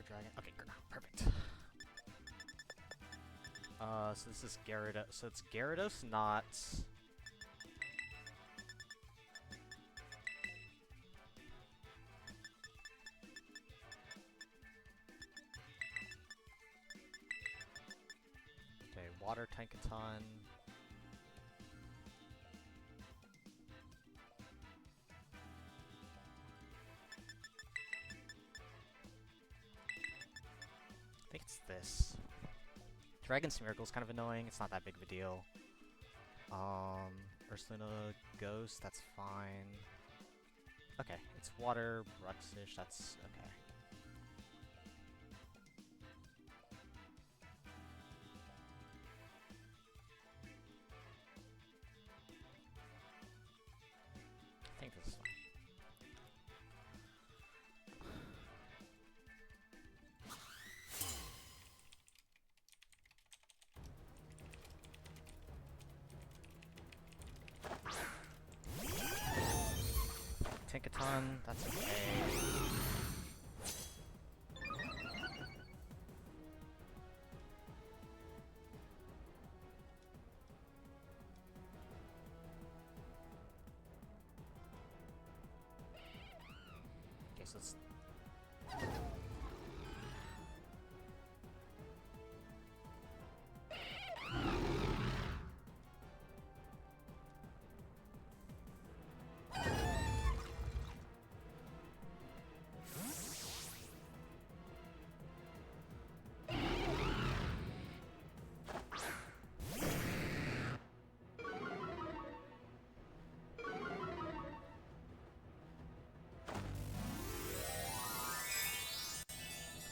dragon. Okay, perfect. So this is Gyarados. So it's Gyarados, not... Okay, Water Tankaton. I think it's this. Dragon's Miracle is kind of annoying. It's not that big of a deal. Ursaluna Ghost, that's fine. Okay, it's Water, Bruxish, that's okay. I think this is fine. Tinkaton, that's okay. Okay, so let's...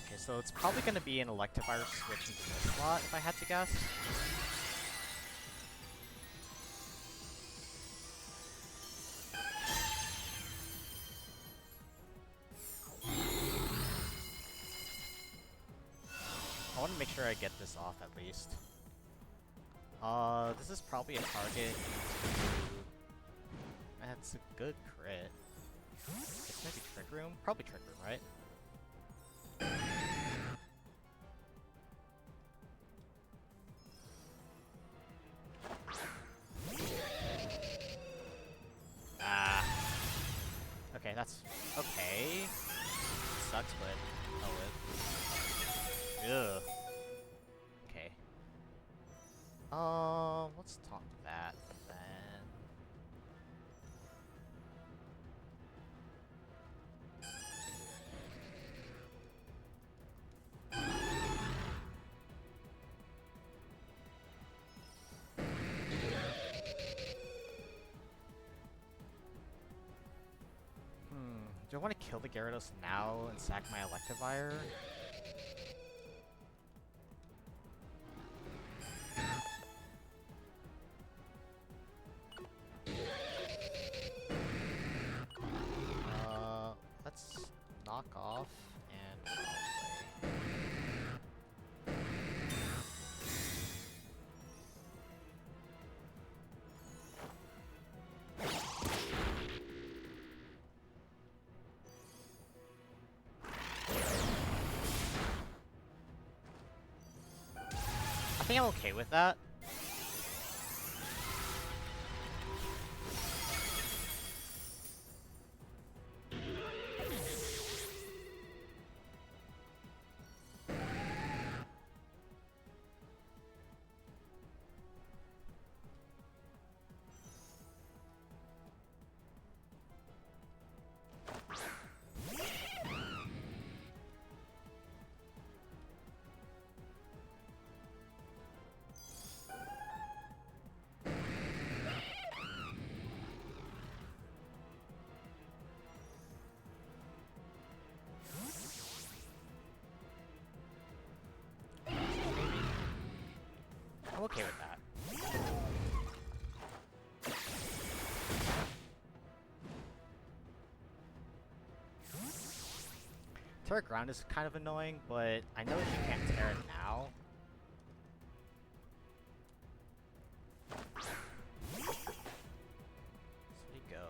Okay, so it's probably going to be an Electivire switch into this slot, if I had to guess. I want to make sure I get this off at least. This is probably a target. That's a good crit. It's maybe Trick Room? Probably Trick Room, right? Okay, that's okay. Sucks, but oh well. Ugh. Okay. Let's talk that then. Do I want to kill the Gyarados now and sack my Electivire? Let's knock off and foul play. I think I'm okay with that. I'm okay with that. Terra Ground is kind of annoying, but I know that you can't tear it now. So we go.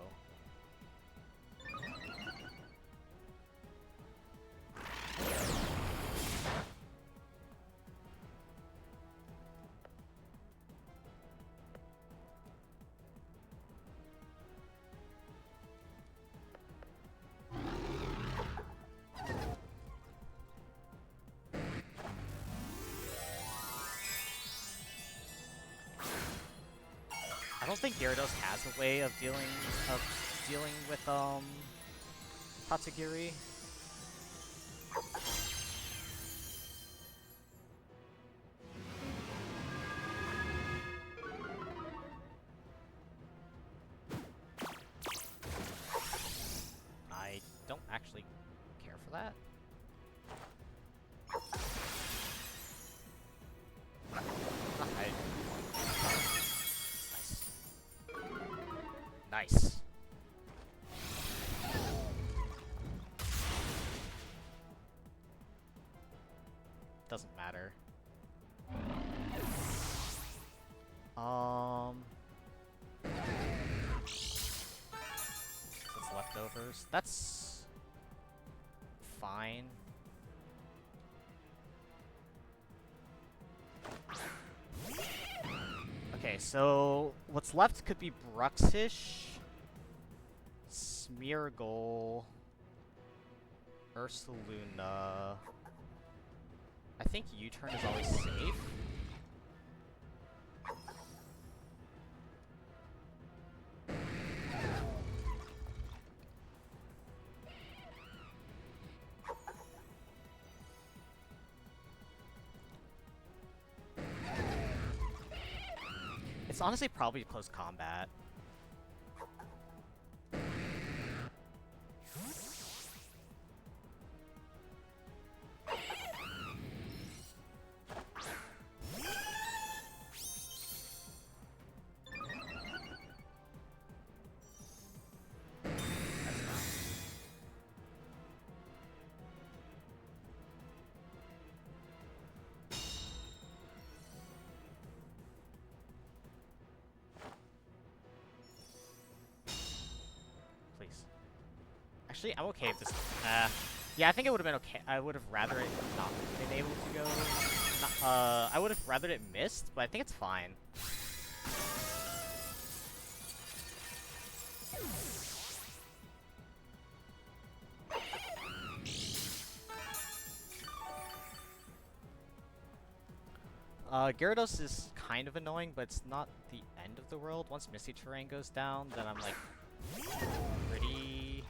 I don't think Gyarados has a way of dealing with Tatsugiri. I don't actually care for that. Nice. Doesn't matter. It's leftovers. That's fine. Okay, so what's left could be Bruxish, Smeargle, Ursaluna. I think U-turn is always safe. It's honestly probably close combat. Actually, I'm okay if this. Yeah, I think it would have been okay. I would have rather it not been able to go. I would have rather it missed, but I think it's fine. Gyarados is kind of annoying, but it's not the end of the world. Once Misty Terrain goes down, then I'm like pretty.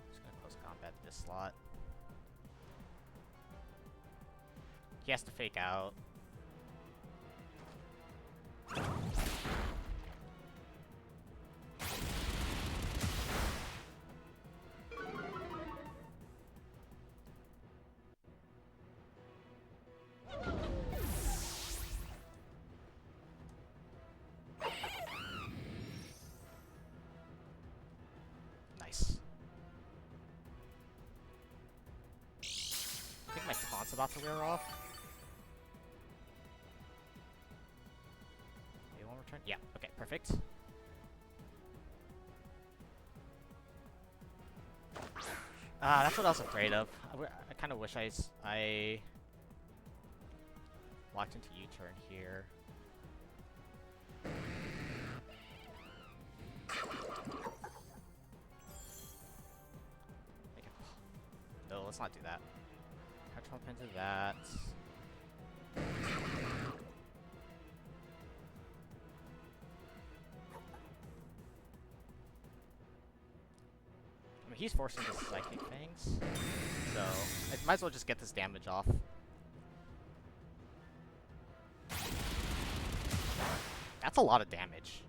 Just gonna close combat this slot. He has to fake out. Nice. I think my taunt's about to wear off. You want to return? Yeah, okay, perfect. That's what I was afraid of. I kind of wish I locked into U-turn here. No, let's not do that. Catch jump into that. I mean, he's forcing the Psychic Fangs, so I might as well just get this damage off. That's a lot of damage.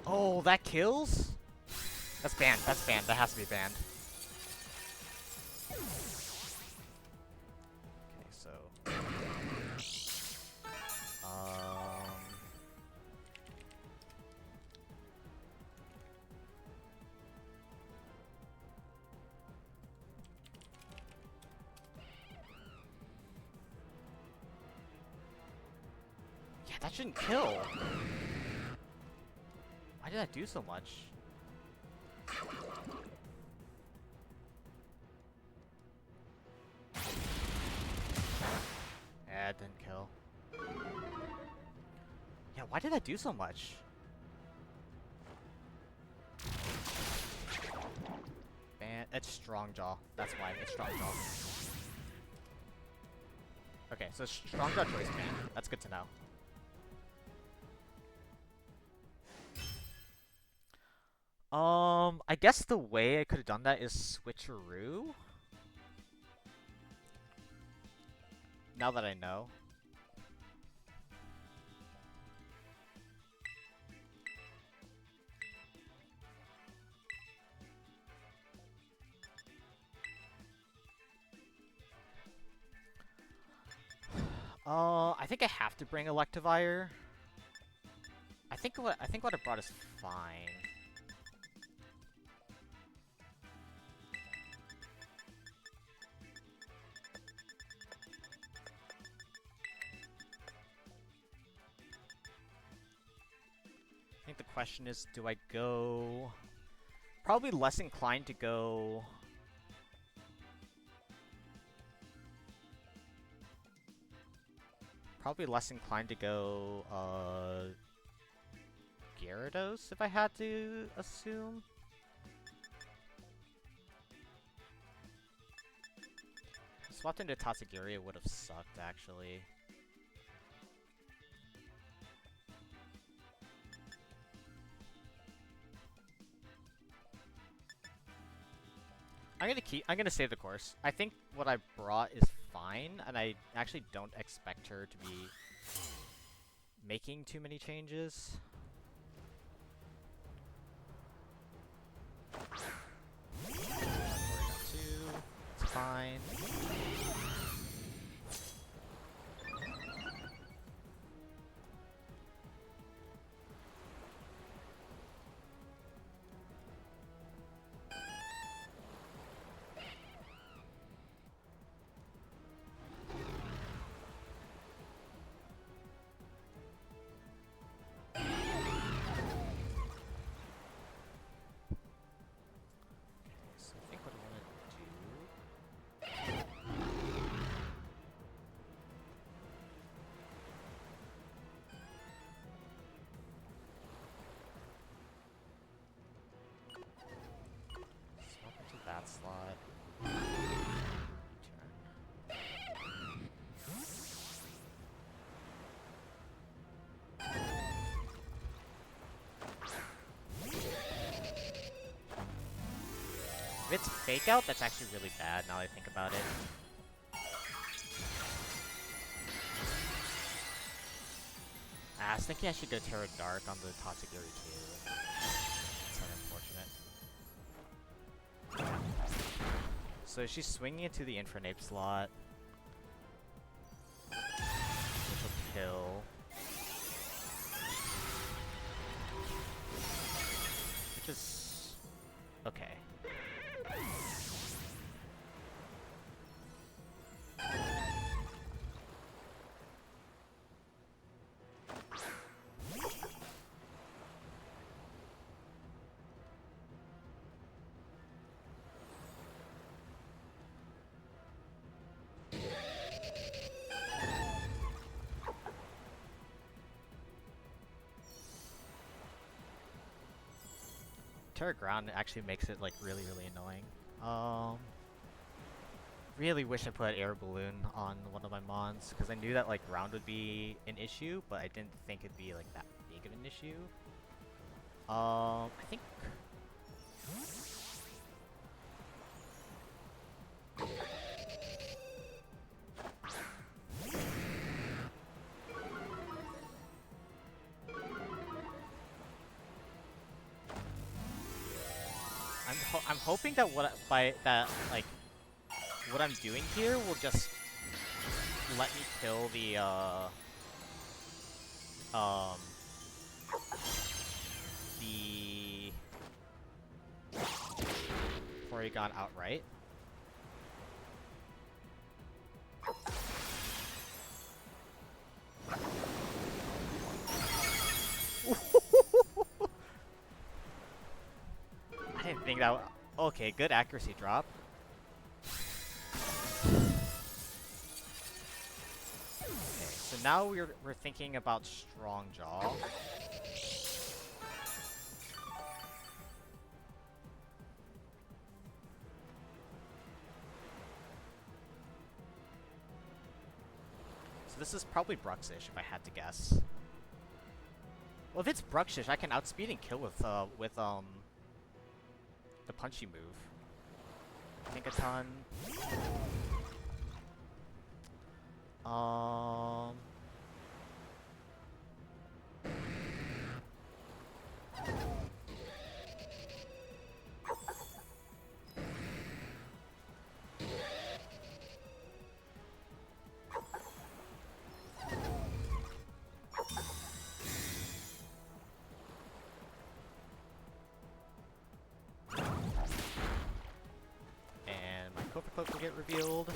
Oh, that kills? That's banned. That's banned. That has to be banned. Okay, so... Yeah, that shouldn't kill. Why did that do so much? Yeah, it didn't kill. Yeah, why did that do so much? Ban It's strong jaw. That's why it's strong jaw. Okay, so strong jaw choice man. That's good to know. I guess the way I could have done that is switcheroo. Now that I know. I think I have to bring Electivire. I think what I brought is fine. I think the question is, do I go... Probably less inclined to go... Probably less inclined to go, Gyarados, if I had to assume. Swapped into Tatsugiri would have sucked, actually. I'm gonna save the course. I think what I brought is fine, and I actually don't expect her to be making too many changes. It's fine. That slot. If it's fake out, that's actually really bad now that I think about it. I was thinking I should go Terra Dark on the Tatsugiri too. That's unfortunate. So she's swinging into the Infernape slot. Which will kill. Which is... okay. Terra Ground actually makes it like really annoying. Really wish I put Air Balloon on one of my mons because I knew that like ground would be an issue, but I didn't think it'd be like that big of an issue. I think. I'm hoping that what I'm doing here will just let me kill the Porygon outright. I didn't think that would... Okay, good accuracy drop. Okay, so now we're thinking about Strong Jaw. So this is probably Bruxish, if I had to guess. Well, if it's Bruxish, I can outspeed and kill with the punchy move. Think a ton. And my Cobra Cloak will get revealed.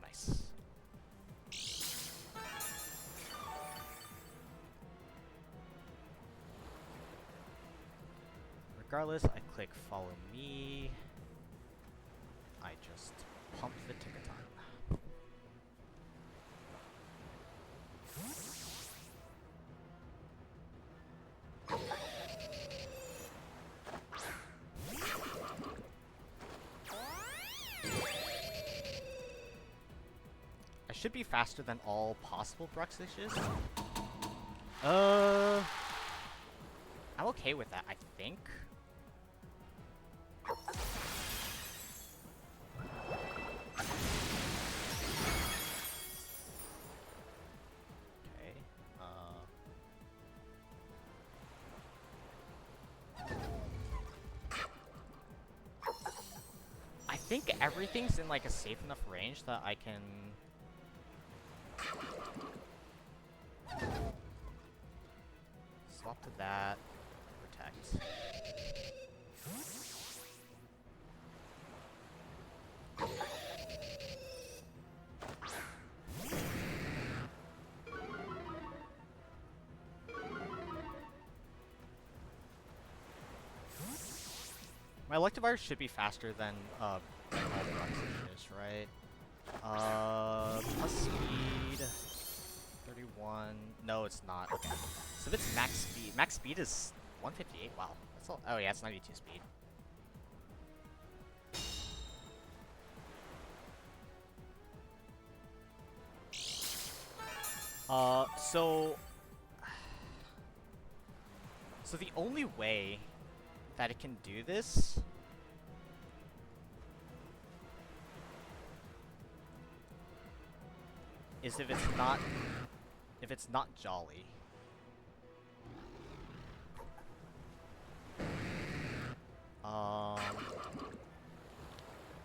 Nice. Regardless, I click follow me. I just pump the Tickaton. I should be faster than all possible Bruxishes. I'm okay with that, I think. Okay, I think everything's in like a safe enough range that I can swap to that, protect. My Electivire should be faster than all Bruxishes, right? Plus speed, 31. No, it's not. Okay. So if it's max speed is 158. Wow. That's all. Oh yeah, it's 92 speed. So the only way that it can do this is if it's not Jolly.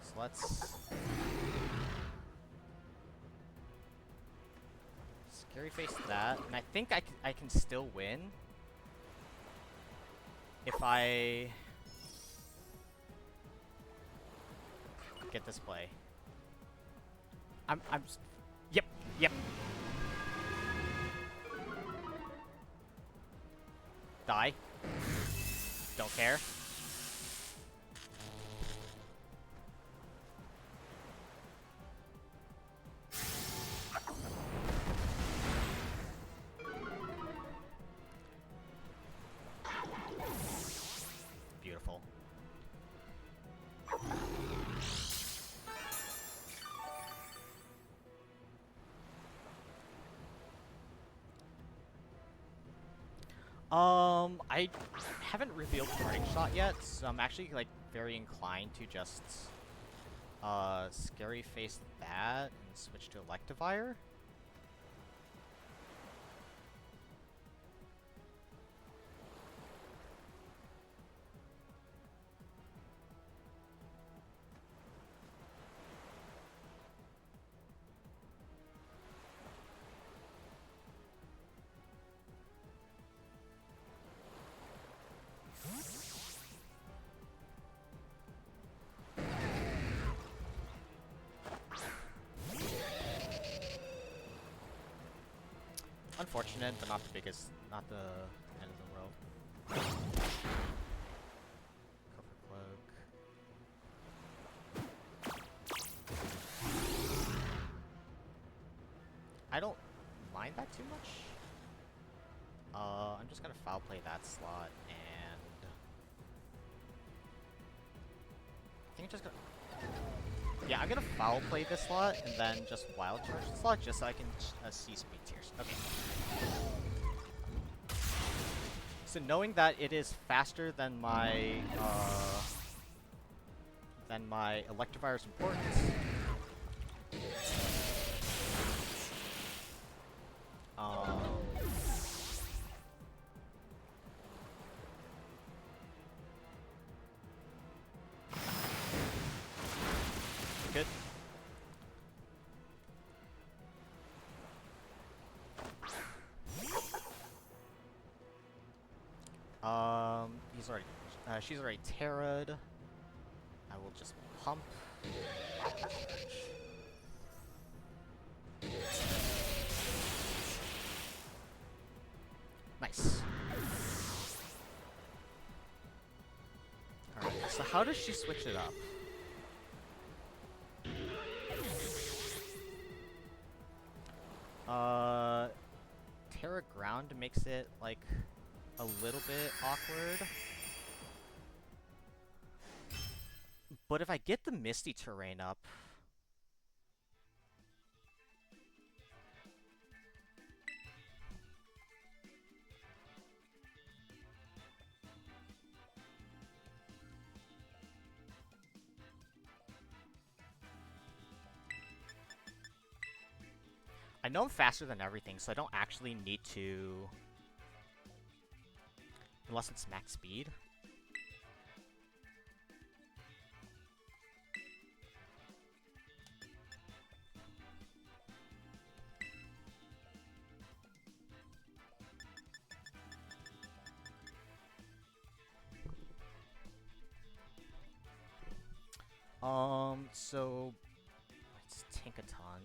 So let's Scary Face that, and I think I can still win if I get this play. Yep. Die. Don't care. Beautiful. I haven't revealed Parting Shot yet, so I'm actually like very inclined to just Scary Face that and switch to Electivire. Unfortunate, but not the biggest, not the end of the world. Cover Cloak. I don't mind that too much. I'm just gonna foul play that slot, and I think I'm just gonna Yeah, I'm gonna foul play this slot and then just wild charge the slot just so I can see speed tiers. Okay. So knowing that it is faster than my Electivire's importance. Good. He's already, she's already terra'd. I will just pump. Nice. Alright, so how does she switch it up? Terra Ground makes it, like, a little bit awkward. But if I get the Misty Terrain up... I know I'm faster than everything, so I don't actually need to... Unless it's max speed. So... Let's tank a ton.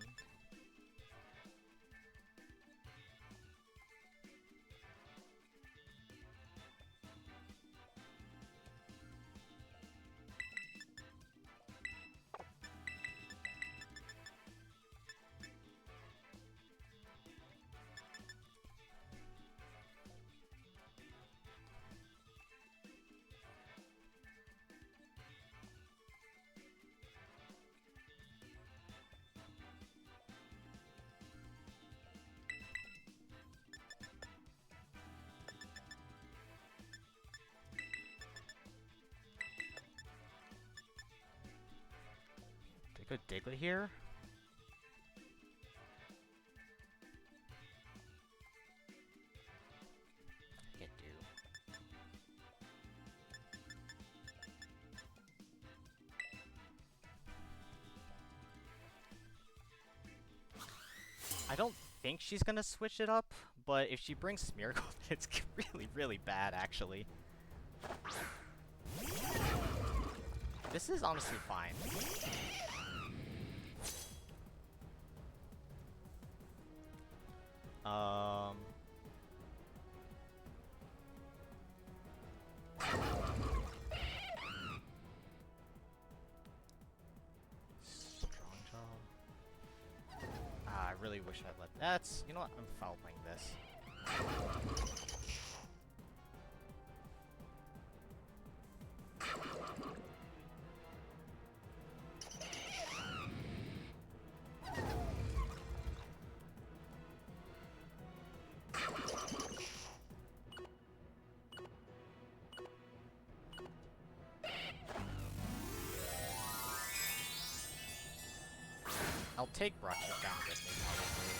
Did I go Diglett here? I can't do. I don't think she's gonna switch it up, but if she brings Smeargle, it's really, really bad, actually. This is honestly fine. Strong Jaw. I really wish I'd let... That's... You know what? I'm foul playing this. I'll take Rock Chip down with me, probably.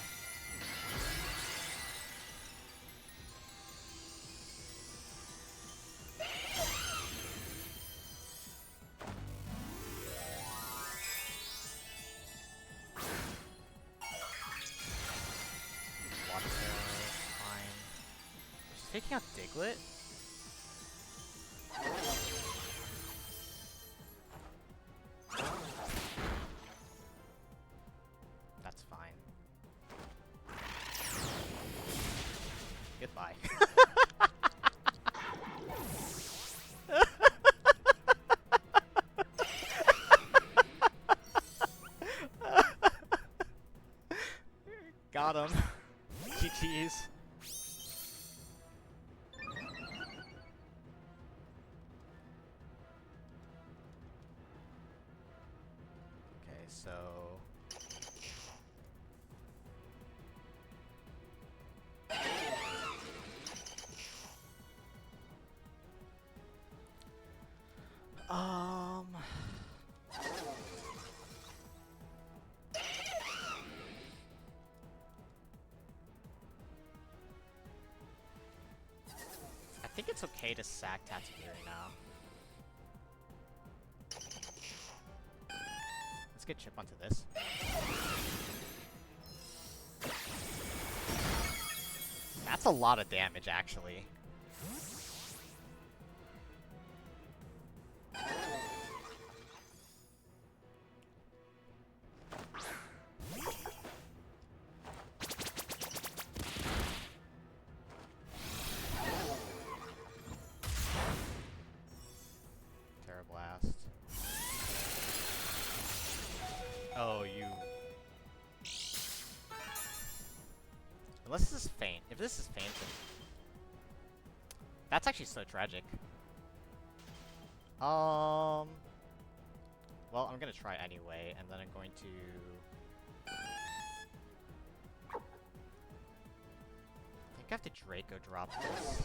Water fine. She's taking out Diglett? That's fine. Goodbye. Got him. GG's. so... I think it's okay to sack Tatsugiri now. Let's get Chip onto this. That's a lot of damage, actually. Blast. Oh, you. Unless this is feint. If this is feint, then that's actually so tragic. Well, I'm gonna try anyway, and then I'm going to. I think I have to Draco drop this.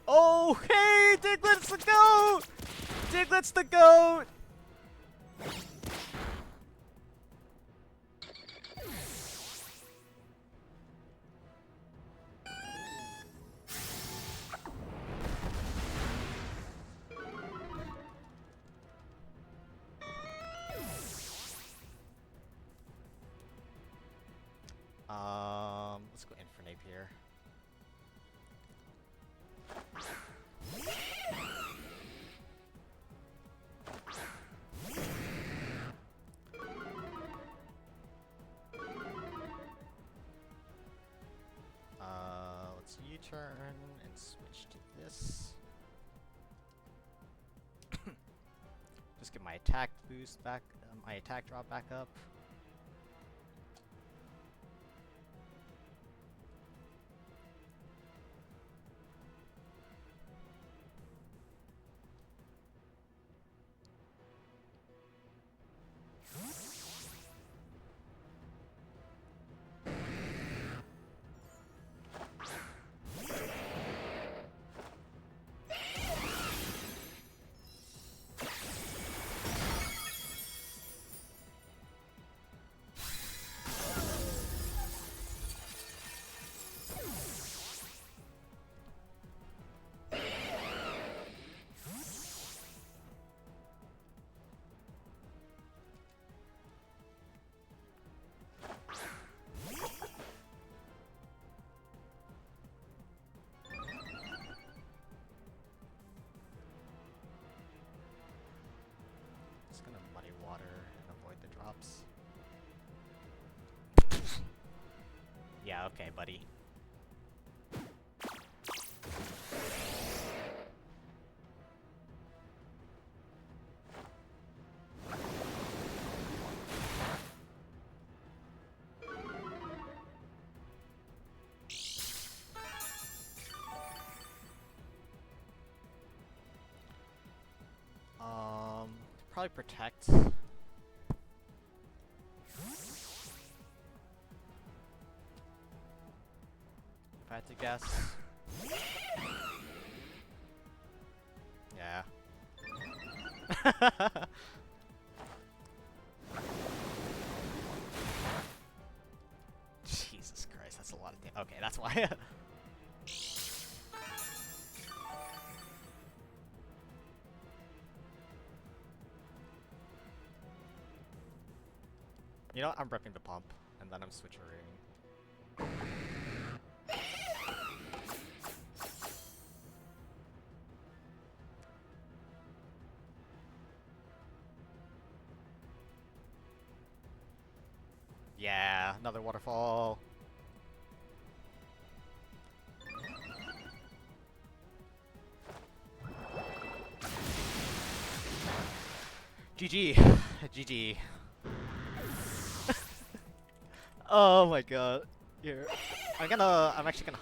Oh, hey! Diglett's the GOAT! Diglett's the GOAT! Let's go Infernape here. Let's U-turn and switch to this. Just get my attack boost back, my attack drop back up. Just gonna muddy water and avoid the drops. Yeah, okay, buddy. Probably protect. If I had to guess. Yeah. Jesus Christ, that's a lot of damage. Okay, that's why. You know what? I'm repping the pump, and then I'm switcherooing. Yeah, another waterfall. GG. GG. Oh my god. Here. I'm actually gonna...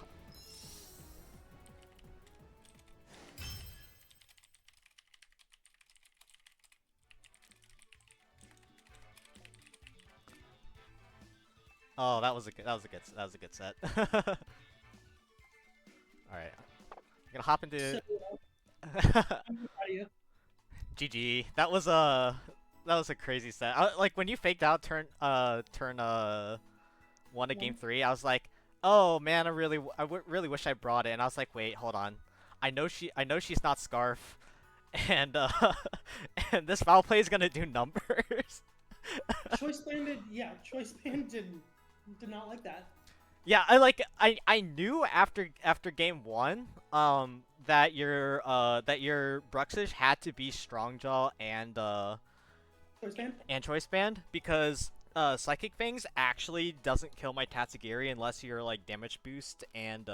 Oh, that was a good set. All right, I'm gonna hop into So, I'm proud of you. GG. That was a crazy set. Like when you faked out turn 1 of game One. 3, I was like, oh man, really wish I brought it. And I was like, wait, hold on. I know she's not Scarf, and and this foul play is gonna do numbers. Choice band did, yeah, choice band did not like that. Yeah, I knew after game 1 that your Bruxish had to be Strongjaw Choice band, and Choice Band because Psychic Fangs actually doesn't kill my Tatsugiri unless you're like damage boost and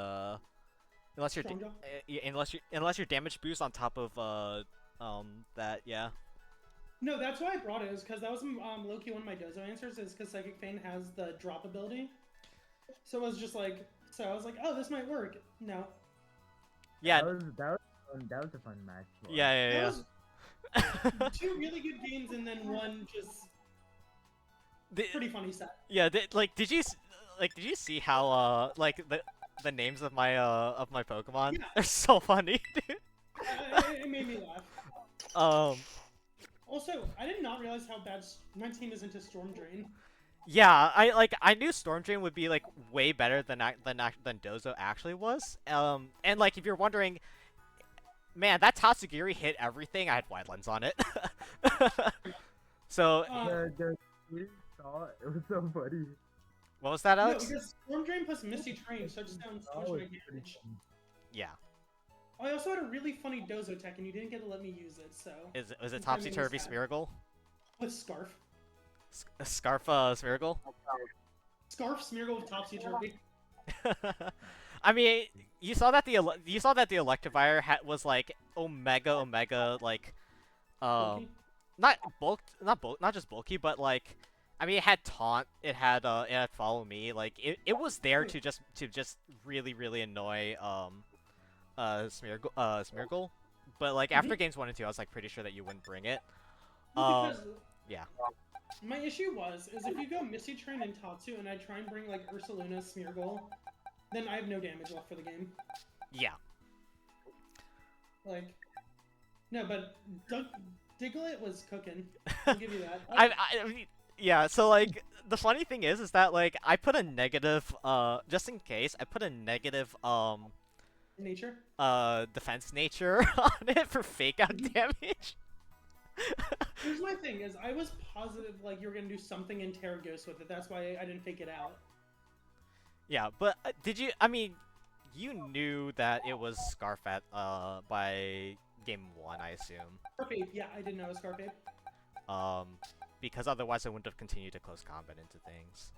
unless you're strong jaw. unless you're damage boost on top of that, yeah. No, that's why I brought it. Is because that was low-key one of my Dozo answers. Is because Psychic Feign has the drop ability. So it was just like, so I was like, oh, this might work. No. Yeah. That was a fun match. Yeah. That was two really good games and then one just pretty funny set. Yeah, did you see how like the names of my Pokemon? Yeah. They're so funny, dude. It made me laugh. Also, I did not realize how bad my team is into Storm Drain. Yeah, I knew Storm Drain would be like way better than Dozo actually was. And like if you're wondering, man, that Tatsugiri hit everything. I had wide lens on it. So The saw it was so funny. what was that, Alex? No, because Storm Drain plus Misty Train shuts down so much of my damage. Yeah. I also had a really funny Dozo tech, and you didn't get to let me use it, so... Was it Topsy Turvy Smeargle? With Scarf. Scarf Smeargle? Scarf Smeargle with Topsy Turvy. I mean, you saw that the Electivire was like Omega like Bulky. not just bulky, but like I mean it had taunt, it had follow me, like it was there to just really annoy Smeargle, but like after games 1 and 2 I was like pretty sure that you wouldn't bring it. Because Yeah. my issue is if you go Misty Train and Tatsu and I try and bring like Ursaluna Smeargle, then I have no damage left for the game. Yeah. Like, no, but Diglett was cooking. I'll give you that. I mean, yeah, so like the funny thing is that like I put a negative just in case I put a negative Nature. defense nature on it for fake out damage. Here's my thing: is I was positive like you were gonna do something in Terraghost with it. That's why I didn't fake it out. Yeah, but did you? I mean, you knew that it was Scarfet by game 1, I assume. Scarfape, yeah, I didn't know it was Scarfape. Because otherwise I wouldn't have continued to close combat into things.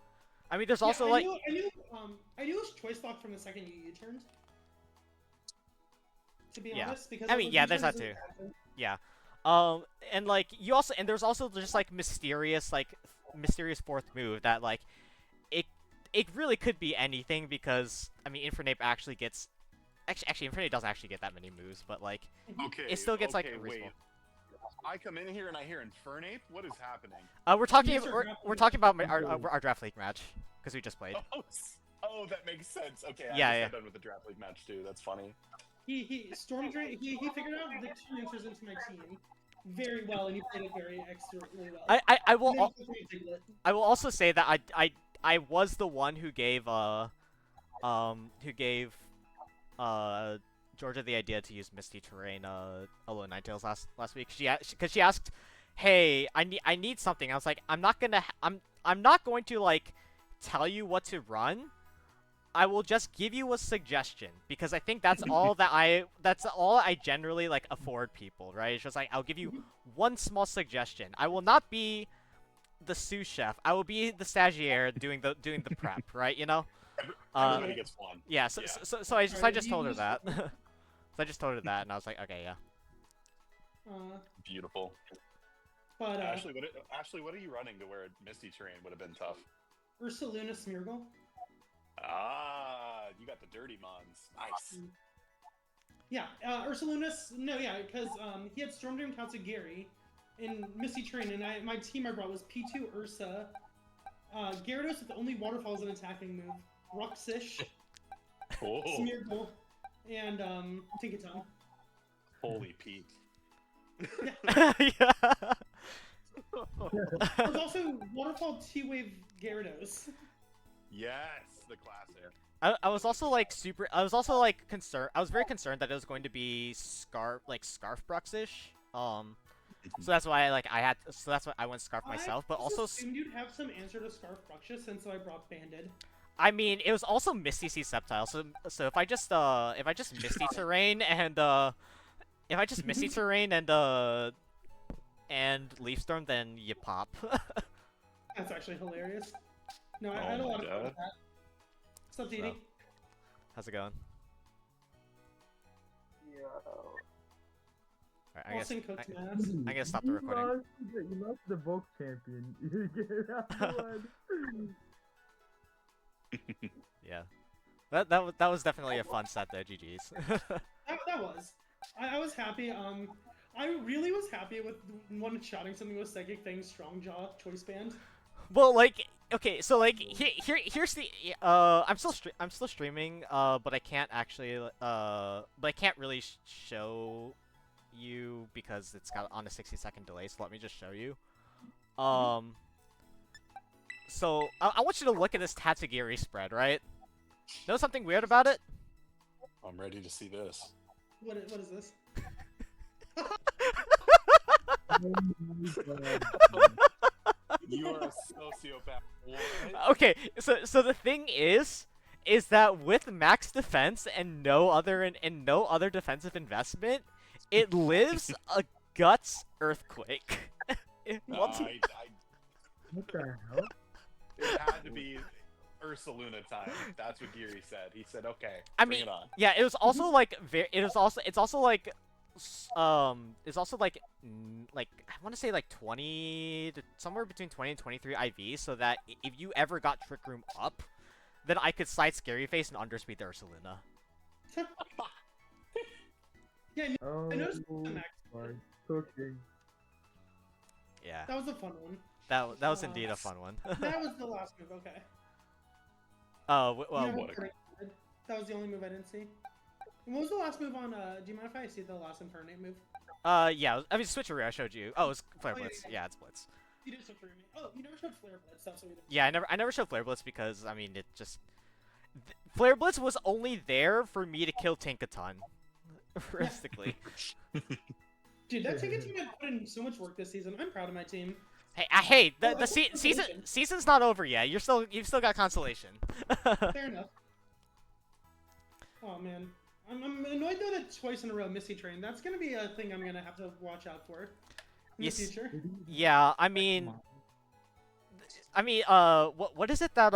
I mean, there's Yeah, also I like knew it was choice lock from the second you U-turned. To be honest, because I mean, yeah, there's that too. Yeah. And like there's also just like mysterious fourth move that like it really could be anything because I mean Infernape actually gets actually Infernape doesn't actually get that many moves, but like it still gets like reasonable. Wait. I come in here and I hear Infernape. What is happening? We're talking about our draft league match because we just played. Oh, that makes sense. Okay, Yeah, I just got done with the draft league match too. That's funny. He Storm Drain. He figured out the two answers into my team very well, and he played it very extremely well. I will also say that I was the one who gave Georgia the idea to use Misty Terrain alone Ninetales last week. Because she asked, "Hey, I need something." I was like, I'm not going to like tell you what to run. I will just give you a suggestion because I think that's all I generally like afford people, right? It's just like I'll give you one small suggestion. I will not be the sous chef. I will be the stagiaire doing the prep, right? You know. Everybody gets one. Yeah. So I just told her that. So I just told her that, and I was like, okay, yeah. Beautiful. But Ashley, what are you running to where Misty Terrain would have been tough? Ursaluna Smeargle. Ah, you got the dirty mons. Nice. Yeah, Ursaluna's because he had Storm Drain Tatsugiri in Misty Train, and my team I brought was P2 Ursa, Gyarados with only waterfalls an attacking move. Ruxish, Oh, Smeargle, and Tinkaton. holy Pete. Yeah. There's also Waterfall T-Wave Gyarados. Yes, the classic. I was also like I was also like concerned. I was very concerned that it was going to be Scarf Bruxish. So that's why that's why I went Scarf myself. But I also, assumed you'd have some answer to Scarf Bruxish, since I brought Banded. I mean, it was also Misty Sea Sceptile. So if I just Misty Terrain and Leaf Storm, then you pop. That's actually hilarious. No, I Oh had a my lot of fun God. with that. What's up, Didi? How's it going? Alright, I guess Austin Cook's I, mask. I'm gonna stop the You recording. lost the Volk champion. You get that one. Yeah, that was definitely a fun set though. GG's. That was. I was happy. I really was happy with one-shotting something with Psychic Fang's Strong Jaw choice band. Well, like, okay, so like here's the I'm still streaming, but I can't actually but I can't really show you because it's got on a 60-second delay. So let me just show you. So I want you to look at this Tatsugiri spread, right? Know something weird about it? I'm ready to see this. What is this? You are a sociopath. What? Okay, so the thing is that with max defense and no other defensive investment, it lives a guts earthquake. What the hell? It had to be Ursaluna time. That's what Geary said. He said, "Okay, I bring mean, it on." yeah, it was also like it's also like I want to say like 20 to somewhere between 20 and 23 IV, so that if you ever got Trick Room up, then I could slide Scary Face and underspeed the Ursaluna. Yeah, Oh, I noticed the max. my cooking. Yeah, That was a fun one. that was indeed a fun one. That was the last move. Okay. Well, Never what a- predicted. That was the only move I didn't see. And what was the last move on? Do you mind if I see the last Infernape move? yeah, I mean Switcheroo I showed you. Oh, it's Flare Oh, yeah, Blitz. yeah. Yeah, it's Blitz. You did switch for me. Oh, you never showed Flare Blitz. That's what we did. Yeah, I never showed Flare Blitz because I mean it just Flare Blitz was only there for me to kill Tinkaton. Realistically. Dude, that Tinker team had put in so much work this season. I'm proud of my team. Hey, Oh, the I want consolation. season's not over yet. You've still got consolation. Fair enough. Oh man, I'm annoyed though that twice in a row Misty Train. That's gonna be a thing I'm gonna have to watch out for in Yes. the future. Yeah, I mean, what is it that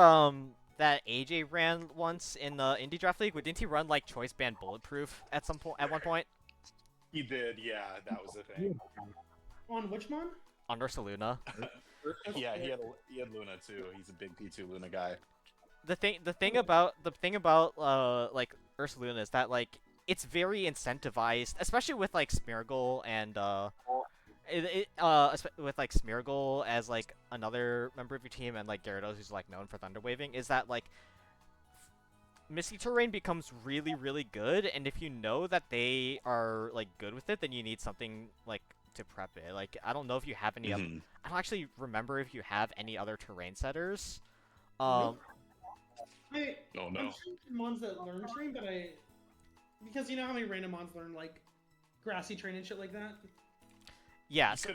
that AJ ran once in the Indie Draft League? Didn't he run like Choice Band Bulletproof at one point? He did. Yeah, that was the thing. On which mon? Under Saluna. Yeah, he had Luna too. He's a big P2 Luna guy. The thing about like Ursaluna is that like it's very incentivized, especially with like Smeargle and with like Smeargle as like another member of your team and like Gyarados who's like known for Thunder Waving, is that like Misty Terrain becomes really really good, and if you know that they are like good with it, then you need something like to prep it. Like I don't know if you have any Mhm. I don't actually remember if you have any other terrain setters. Nope. Oh I'm no. sure mons that learn train, but because you know how many random mons learn like grassy train and shit like that. Yeah, You so,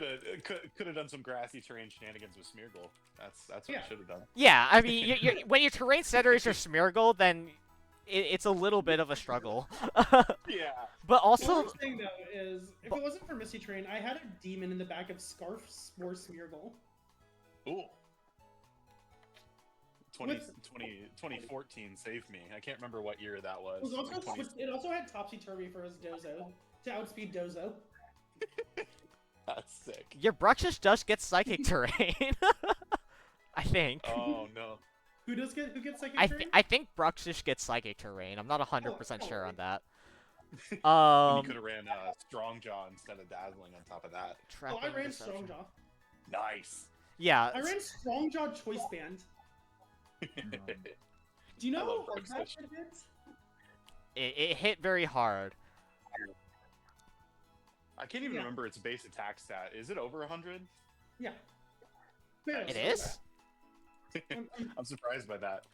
could have done some grassy terrain shenanigans with Smeargle. That's what Yeah. you should have done. yeah. I mean, when your terrain setter is your Smeargle, then it's a little bit of a struggle. Yeah. But The also, worst thing though is if it wasn't for Misty Train, I had a demon in the back of Scarf Spore Smeargle. Ooh. 2014 saved me. I can't remember what year that was. It also had Topsy Turvy for his Dozo to outspeed Dozo. That's sick. your Bruxish does get Psychic Terrain. I think. Oh no. Who gets Psychic Train? I think Bruxish gets Psychic Terrain. I'm not 100% sure on that. You could have ran Strong Jaw instead of Dazzling on top of that. Oh, I Trapping ran Deception. Strongjaw. Nice. Yeah. I ran Strongjaw Choice Band. Do you I know love how hard Rogue that Switch. shit hits? It hit very hard. I can't even Yeah. remember its base attack stat. Is it over 100? Yeah. It Barely. is? I'm surprised by that.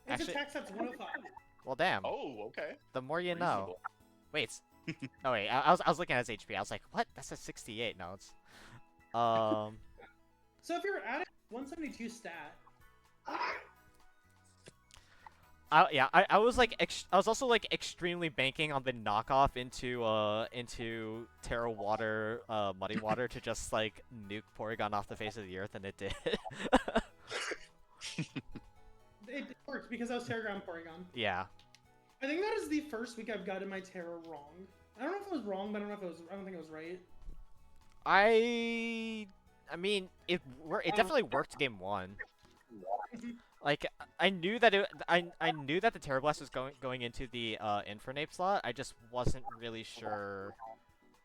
Its Actually- attack stat's 105. Well, damn. Oh, okay. The more you know. Reasonable. Wait. Oh wait, I was looking at his HP. I was like, what? That's a 68. No, it's So if you're adding 172 stat, I was like I was also like extremely banking on the knockoff into Terra Water Muddy Water to just like nuke Porygon off the face of the earth, and it did. it worked because I was Terragram Porygon. Yeah. I think that is the first week I've gotten my Terra wrong. I don't know if it was wrong, but I don't think it was right. I mean, it definitely worked game 1. Like I knew that I knew that the Terra Blast was going into the Infernape slot. I just wasn't really sure.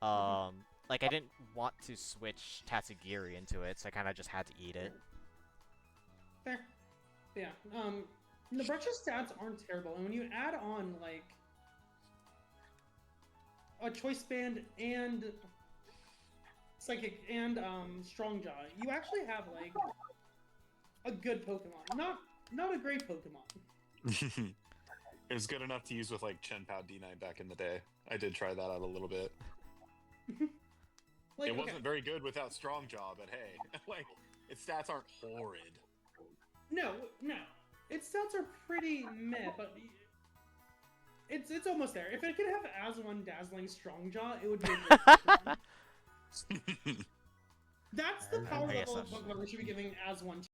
Like I didn't want to switch Tatsugiri into it, so I kind of just had to eat it. Fair. Yeah. Nabrush's stats aren't terrible, and when you add on like a Choice Band and Psychic and Strong Jaw, you actually have like a good Pokemon. Not a great Pokemon. It was good enough to use with like Chien Pao D9 back in the day. I did try that out a little bit. Like, It okay. wasn't very good without Strong Jaw, but hey, like its stats aren't horrid. No. Its stats are pretty meh, but it's almost there. If it could have As1 Dazzling Strongjaw, it would be a great Pokemon. That's the power I guess level of that's- Pokemon we should be giving As1